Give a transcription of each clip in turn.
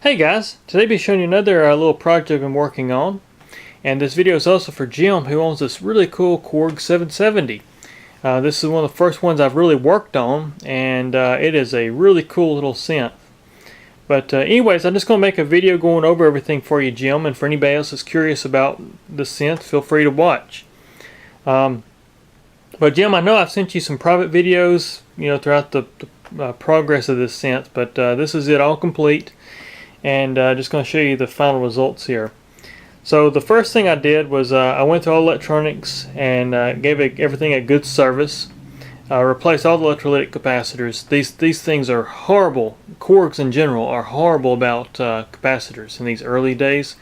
Hey guys, today I'll be showing you another little project I've been working on, and this video is also for Jim, who owns this really cool Korg 770. This is one of the first ones I've really worked on, and it is a really cool little synth. But anyways, I'm just going to make a video going over everything for you, Jim, and for anybody else that's curious about the synth, feel free to watch. But Jim, I know I've sent you some private videos, throughout the progress of this synth, but this is it all complete. And just going to show you the final results here. So the first thing I did was I went through all electronics and gave everything a good service. Replaced all the electrolytic capacitors. These things are horrible. Korgs in general are horrible about capacitors in these early days.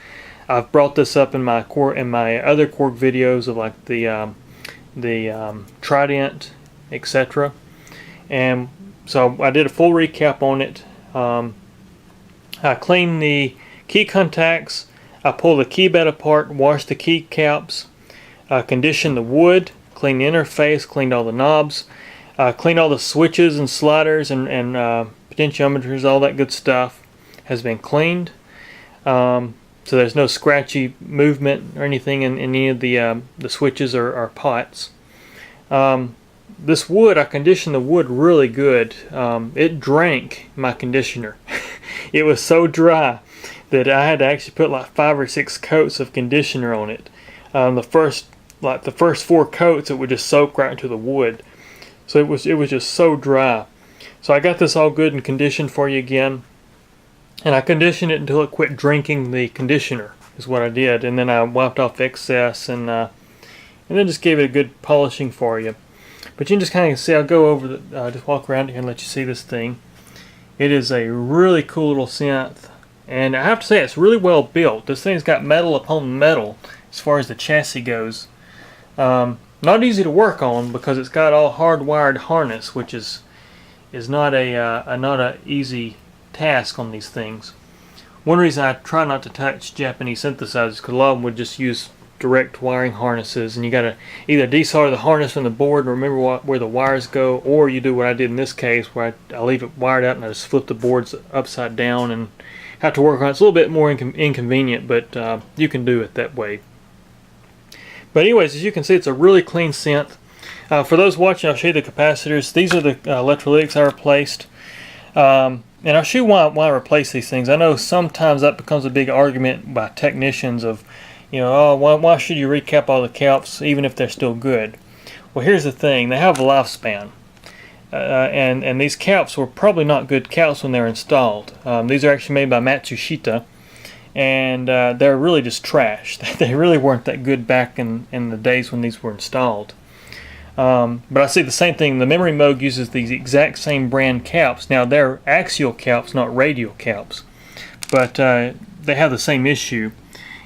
I've brought this up in my other Korg videos of like the Trident, etc. And so I did a full recap on it. I cleaned the key contacts, I pulled the key bed apart, washed the key caps, conditioned the wood, cleaned the interface, cleaned all the knobs, cleaned all the switches and sliders and potentiometers, all that good stuff has been cleaned. So there's no scratchy movement or anything in any of the switches or pots. This wood, I conditioned the wood really good. It drank my conditioner. It was so dry that I had to actually put like 5 or 6 coats of conditioner on it. The first 4 coats, it would just soak right into the wood. So it was just so dry. So I got this all good and conditioned for you again, and I conditioned it until it quit drinking the conditioner. Is what I did, and then I wiped off excess and then just gave it a good polishing for you. But you can just kind of see. I'll go over just walk around here and let you see this thing. It is a really cool little synth, and I have to say it's really well built. This thing's got metal upon metal as far as the chassis goes. Not easy to work on because it's got all hardwired harness, which is not a easy task on these things. One reason I try not to touch Japanese synthesizers is because a lot of them would just use direct wiring harnesses, and you got to either desolder the harness from the board and remember where the wires go, or you do what I did in this case, where I leave it wired out and I just flip the boards upside down and have to work on it. It's a little bit more inconvenient, but you can do it that way. But anyways, as you can see, it's a really clean synth. For those watching, I'll show you the capacitors. These are the electrolytics I replaced. And I'll show you why I replace these things. I know sometimes that becomes a big argument by technicians of, oh, why should you recap all the caps even if they're still good? Well, here's the thing. They have a lifespan. And these caps were probably not good caps when they were installed. These are actually made by Matsushita. And they're really just trash. They really weren't that good back in the days when these were installed. But I see the same thing. The Memory Moog uses these exact same brand caps. Now, they're axial caps, not radial caps. But they have the same issue.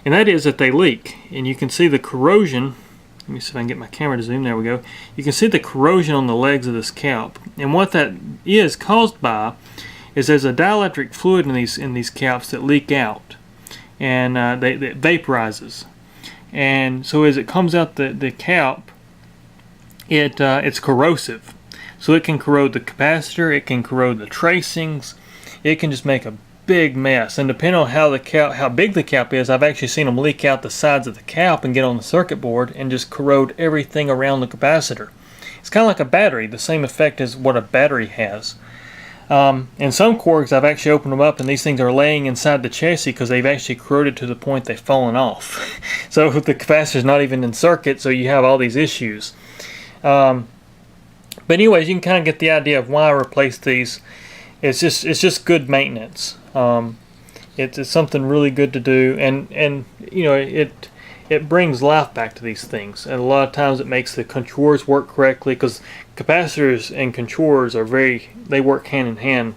And that is that they leak. And you can see the corrosion. Let me see if I can get my camera to zoom. There we go. You can see the corrosion on the legs of this cap. And what that is caused by is there's a dielectric fluid in these caps that leak out. And it vaporizes. And so as it comes out the cap, it's corrosive. So it can corrode the capacitor, it can corrode the tracings, it can just make a big mess. And depending on how big the cap is, I've actually seen them leak out the sides of the cap and get on the circuit board and just corrode everything around the capacitor. It's kind of like a battery, the same effect as what a battery has. In some Korgs, I've actually opened them up and these things are laying inside the chassis because they've actually corroded to the point they've fallen off. So the capacitor's not even in circuit, so you have all these issues. But anyways, you can kind of get the idea of why I replaced these. It's just good maintenance. It's something really good to do, and it brings life back to these things. And a lot of times it makes the controllers work correctly, because capacitors and controllers they work hand in hand.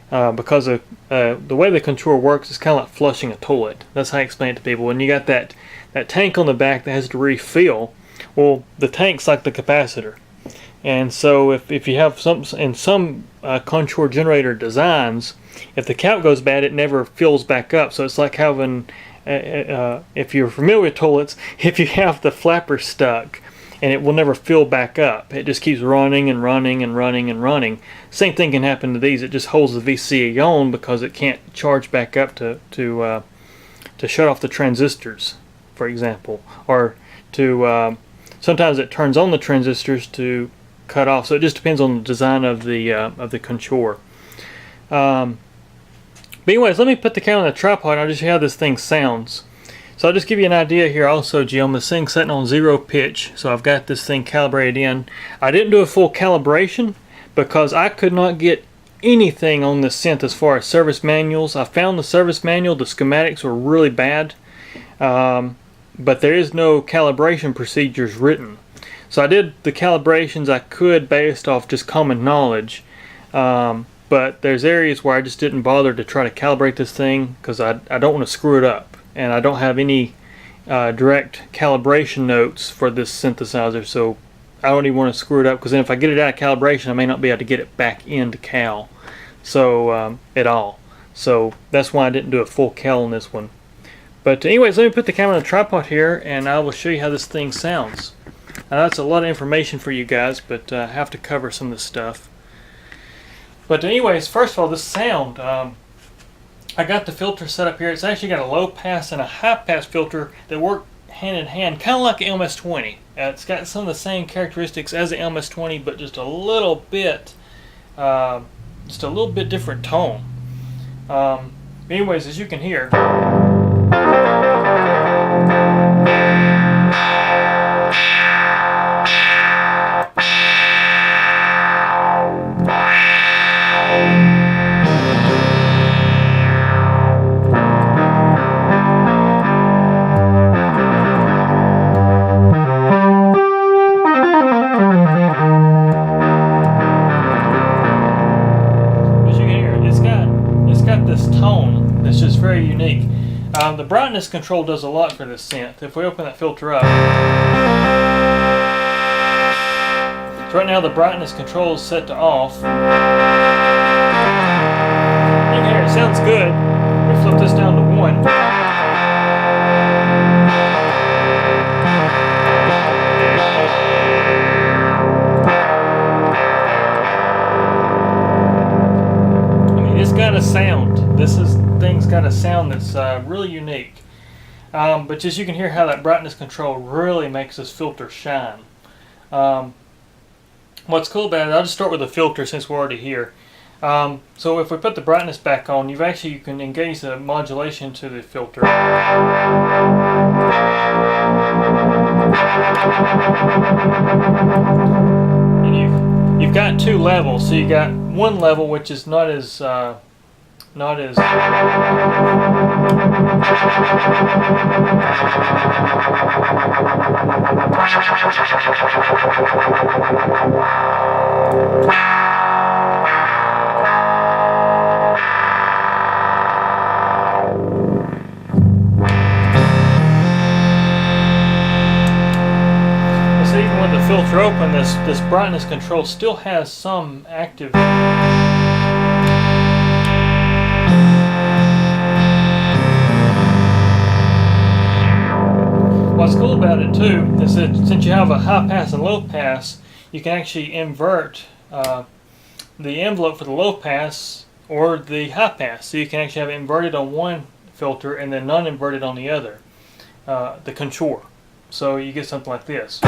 Because of the way the controller works, it's kind of like flushing a toilet. That's how I explain it to people. When you got that tank on the back that has to refill, well, the tank's like the capacitor. And so if you have some contour generator designs, if the cap goes bad, it never fills back up. So it's like having, if you're familiar with toilets, if you have the flapper stuck and it will never fill back up. It just keeps running and running and running and running. Same thing can happen to these. It just holds the VCA on because it can't charge back up to shut off the transistors, for example, or to sometimes it turns on the transistors to cut off. So it just depends on the design of the control. But anyways, let me put the camera on the tripod and I'll just show you how this thing sounds. So I'll just give you an idea here also, Jim. This thing's setting on 0 pitch, so I've got this thing calibrated in. I didn't do a full calibration because I could not get anything on this synth as far as service manuals. I found the service manual, the schematics were really bad, but there is no calibration procedures written. So I did the calibrations I could based off just common knowledge, but there's areas where I just didn't bother to try to calibrate this thing because I don't want to screw it up, and I don't have any direct calibration notes for this synthesizer, so I don't even want to screw it up, because then if I get it out of calibration I may not be able to get it back into cal at all. So that's why I didn't do a full cal on this one. But anyways, let me put the camera on the tripod here and I will show you how this thing sounds. Now that's a lot of information for you guys, but I have to cover some of this stuff. But anyways, first of all, this sound, I got the filter set up here. It's actually got a low pass and a high pass filter that work hand in hand, kind of like an MS-20. It's got some of the same characteristics as the MS-20, but just a little bit different tone. Anyways, as you can hear, this tone that's just very unique. The brightness control does a lot for this synth. If we open that filter up, so right now the brightness control is set to off. You can hear it sounds good. We flip this down to 1. Got a sound. Thing's got a sound that's really unique. But just you can hear how that brightness control really makes this filter shine. What's cool about it, I'll just start with the filter since we're already here. So if we put the brightness back on, you can engage the modulation to the filter. And you've got 2 levels. So you got one level which is not as even with the filter open, this brightness control still has some active. What's cool about it too is that since you have a high pass and low pass, you can actually invert the envelope for the low pass or the high pass. So you can actually have it inverted on one filter and then non-inverted on the other, the contour. So you get something like this.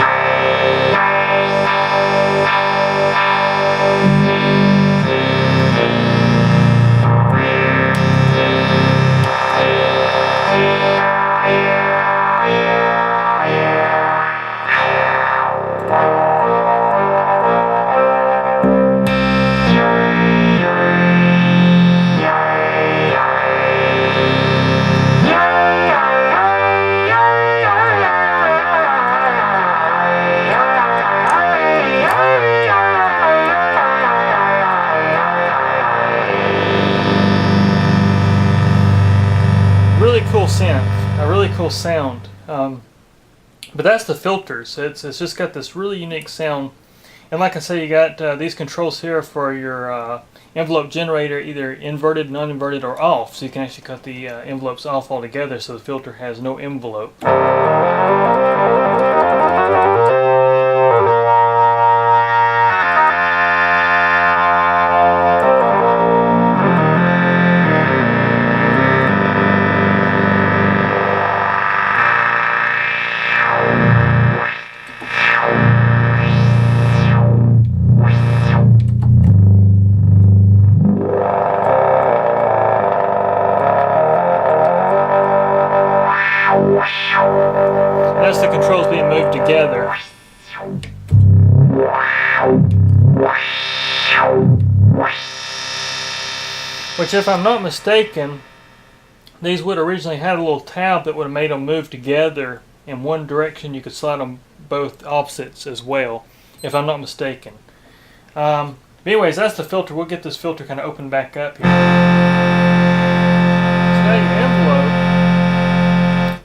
A really cool sound, but that's the filters. It's just got this really unique sound, and like I say, you got these controls here for your envelope generator, either inverted, non-inverted, or off, so you can actually cut the envelopes off altogether so the filter has no envelope. that's the controls being moved together. Which, if I'm not mistaken, these would originally had a little tab that would have made them move together in one direction. You could slide them both opposites as well, if I'm not mistaken. But anyways, that's the filter. We'll get this filter kind of opened back up here. So now your envelope.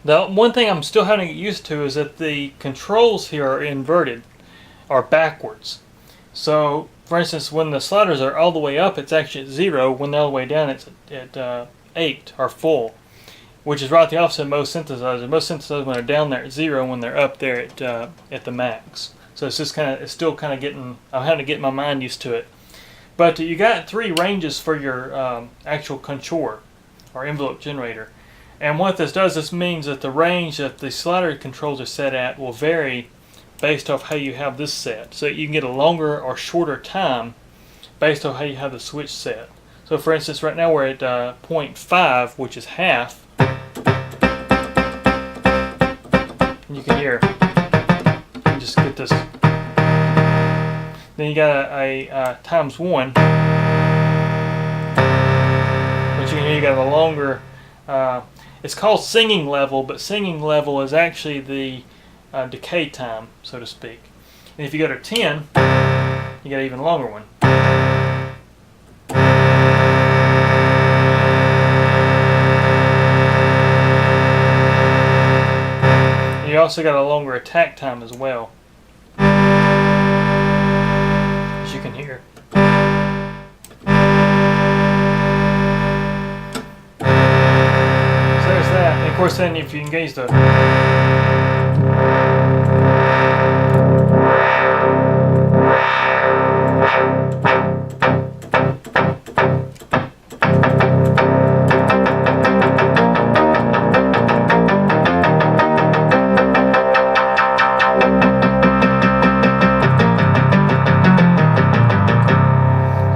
The one thing I'm still having to get used to is that the controls here are inverted, or backwards. So, for instance, when the sliders are all the way up, it's actually at 0. When they're all the way down, it's at 8 or full, which is right the opposite of most synthesizers. Most synthesizers, when they're down there at 0, when they're up there at the max. So it's just it's still kind of getting. I'm having to get my mind used to it. But you got 3 ranges for your actual controller or envelope generator, and what this does, this means that the range that the slider controls are set at will vary based off how you have this set. So you can get a longer or shorter time based on how you have the switch set. So for instance, right now we're at 0.5, which is half. And you can hear, you just get this. Then you got a times 1, which you can hear you got a longer, it's called singing level, but singing level is actually the decay time, so to speak. And if you go to 10, you get an even longer one. And you also got a longer attack time as well, as you can hear. So there's that. And of course, then if you engage the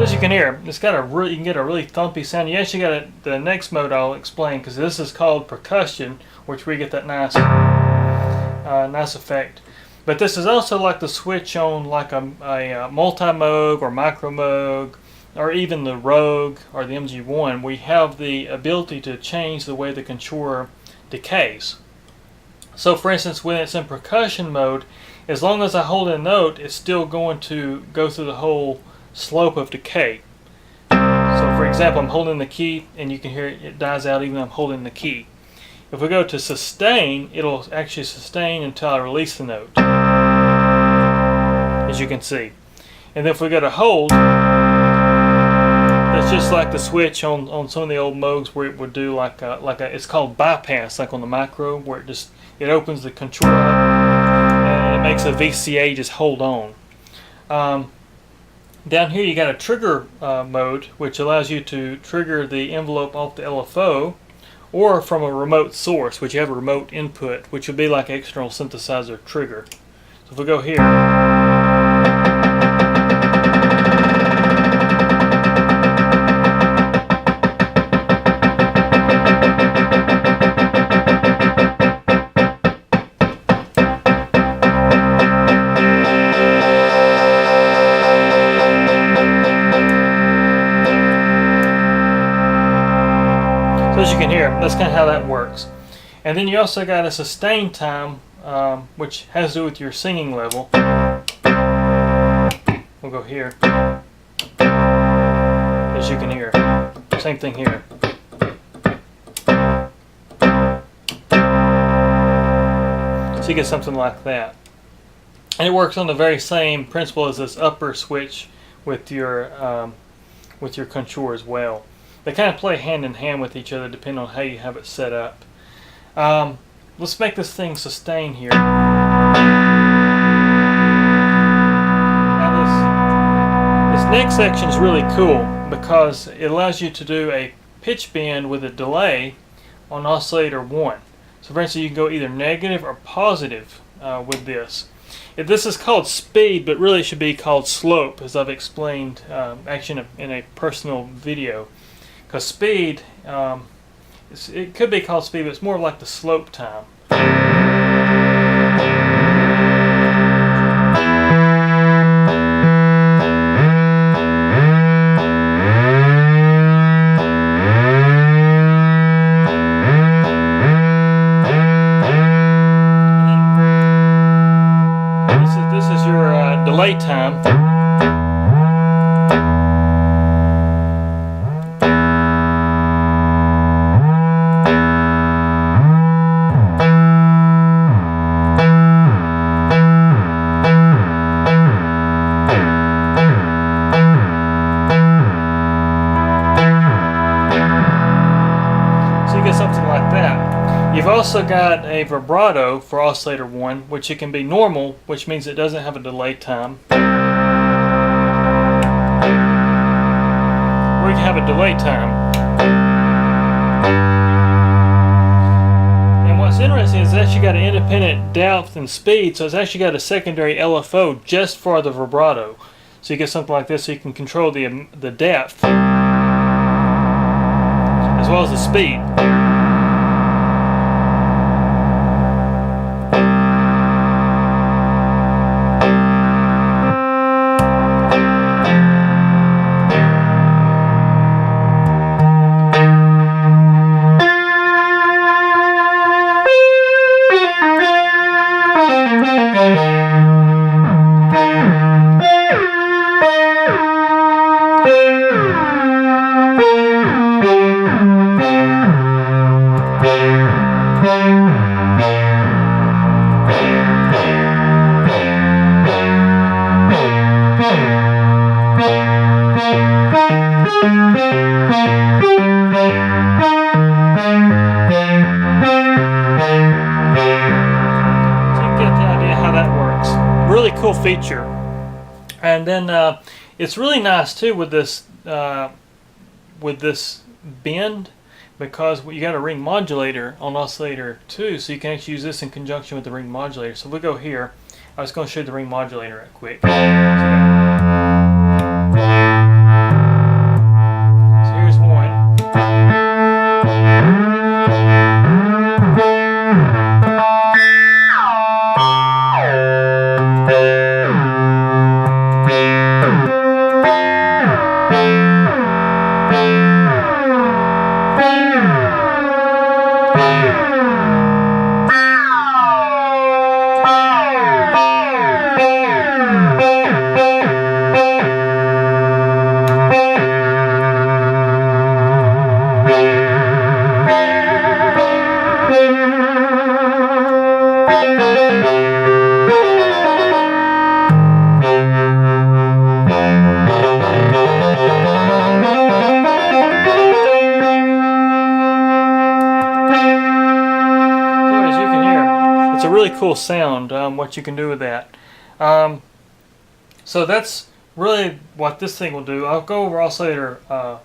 as you can hear, it's got a you can get a really thumpy sound. You actually got the next mode I'll explain, because this is called percussion, which we get that nice effect. But this is also like the switch on like a multi-Moog or micro Moog, or even the Rogue or the MG1. We have the ability to change the way the controller decays. So for instance, when it's in percussion mode, as long as I hold a note, it's still going to go through the whole slope of decay. So for example, I'm holding the key and you can hear it dies out even though I'm holding the key. If we go to sustain, it'll actually sustain until I release the note, as you can see. And then if we go to hold, it's just like the switch on some of the old Moogs, where it would do it's called bypass, like on the micro, where it opens the controller up and it makes a VCA just hold on. Down here you got a trigger mode, which allows you to trigger the envelope off the LFO or from a remote source, which you have a remote input, which would be like an external synthesizer trigger. So if we go here, as you can hear, that's kind of how that works. And then you also got a sustain time, which has to do with your singing level. We'll go here. As you can hear, same thing here. So you get something like that. And it works on the very same principle as this upper switch with your controller as well. They kind of play hand in hand with each other depending on how you have it set up. Let's make this thing sustain here. Now this next section is really cool because it allows you to do a pitch bend with a delay on oscillator 1. So for instance, you can go either negative or positive with this. This is called speed, but really it should be called slope, as I've explained actually in a personal video. Because speed, it could be called speed, but it's more like the slope time. time. Something like that. You've also got a vibrato for oscillator 1, which it can be normal, which means it doesn't have a delay time. Or you can have a delay time. And what's interesting is it's actually got an independent depth and speed, so it's actually got a secondary LFO just for the vibrato. So you get something like this, so you can control the depth as well as the speed. Really cool feature. And then it's really nice too with this bend, because you got a ring modulator on oscillator 2, so you can actually use this in conjunction with the ring modulator. So we'll go here. I was going to show you the ring modulator right quick. So here's one. It's a really cool sound, what you can do with that. So that's really what this thing will do. I'll go over oscillator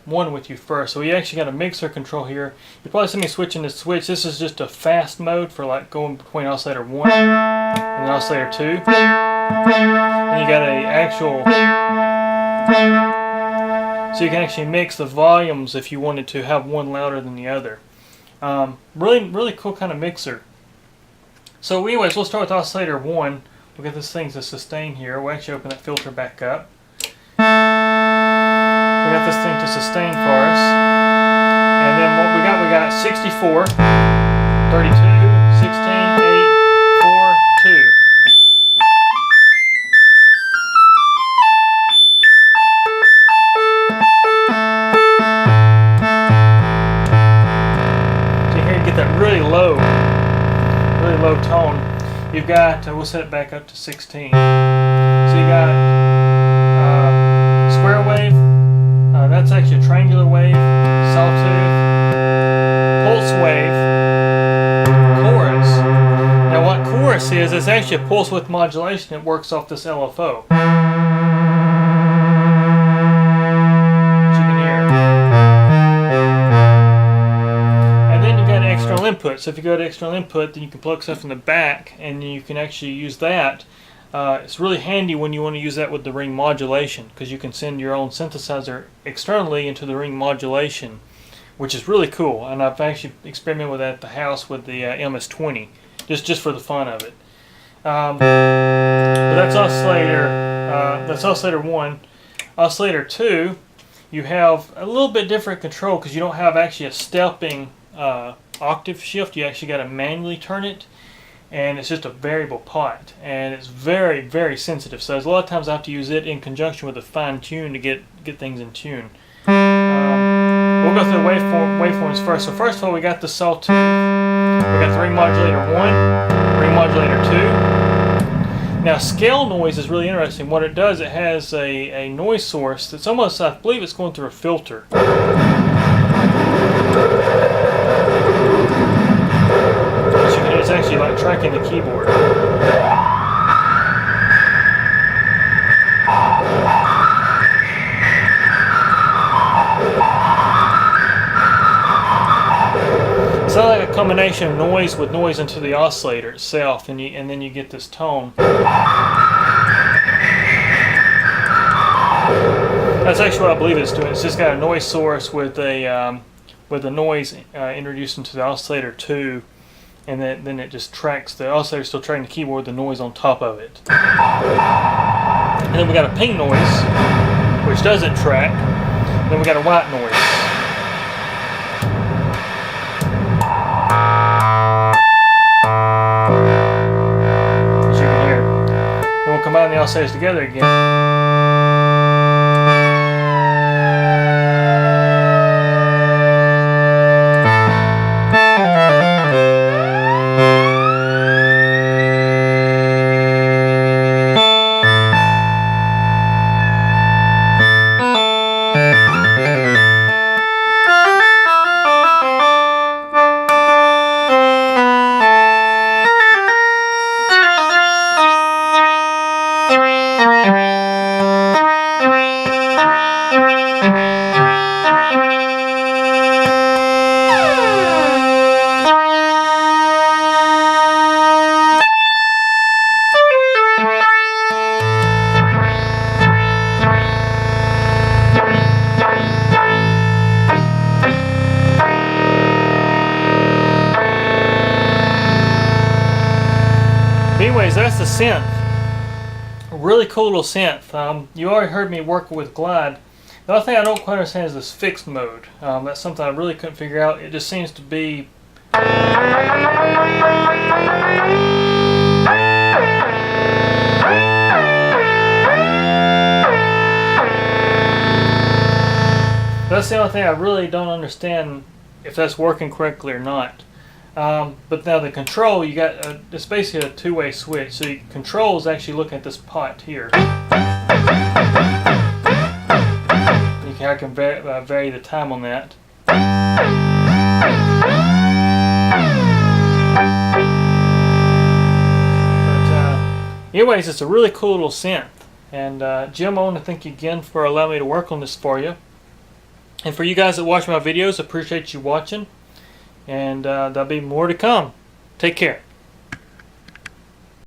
1 with you first. So we actually got a mixer control here. You probably see me switching this switch. This is just a fast mode for like going between oscillator 1 and oscillator 2. And you got a actual, so you can actually mix the volumes if you wanted to have one louder than the other. Really cool kind of mixer. So anyways, we'll start with oscillator 1. We'll get this thing to sustain here. We'll actually open that filter back up. We got this thing to sustain for us. And then what we got 64, 32, 16, 8, 4, 2. So here you get that really low tone. You've got, we'll set it back up to 16. So you got square wave, that's actually a triangular wave, sawtooth, pulse wave, chorus. Now what chorus is, it's actually a pulse width modulation that works off this LFO. Input. So if you go to external input, then you can plug stuff in the back and you can actually use that. It's really handy when you want to use that with the ring modulation, because you can send your own synthesizer externally into the ring modulation, which is really cool. And I've actually experimented with that at the house with the MS-20, just for the fun of it. But that's oscillator 1. Oscillator 2, you have a little bit different control because you don't have actually a stepping octave shift. You actually got to manually turn it, and it's just a variable pot, and it's very, very sensitive. So there's a lot of times I have to use it in conjunction with a fine tune to get things in tune. We'll go through the waveforms first. So first of all, we got the sawtooth. We got the ring modulator 1, ring modulator 2. Now scale noise is really interesting. What it does, it has a noise source that's almost, I believe it's going through a filter. It's actually like tracking the keyboard. It's like a combination of noise with noise into the oscillator itself, and then you get this tone. That's actually what I believe it's doing. It's just got a noise source with a noise introduced into the oscillator too, and then it just tracks the oscillator, still tracking the keyboard, the noise on top of it. And then we got a ping noise, which doesn't track. Then we got a white noise. As you can hear. Then we'll combine the oscillators together again. Anyways, that's the synth. A really cool little synth. You already heard me working with glide. The only thing I don't quite understand is this fixed mode. That's something I really couldn't figure out. It just seems to be... That's the only thing I really don't understand, if that's working correctly or not. But now the control, you got it's basically a two-way switch. So control is actually looking at this pot here. I can vary the time on that. But anyways, it's a really cool little synth. And Jim, I want to thank you again for allowing me to work on this for you. And for you guys that watch my videos, appreciate you watching. And there'll be more to come. Take care.